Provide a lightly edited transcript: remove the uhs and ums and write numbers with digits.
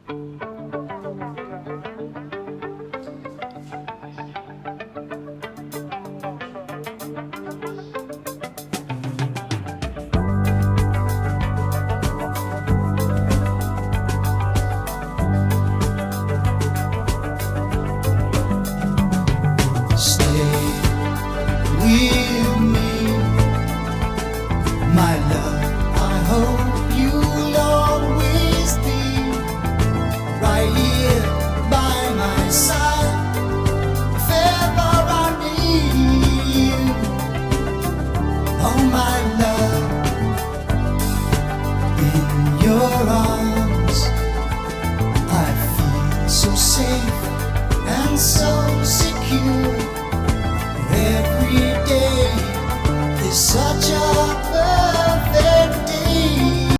With me, my love, I hope you'll always be right here by my side if ever I need you. Oh my love, in your arms I feel so safe and so secure.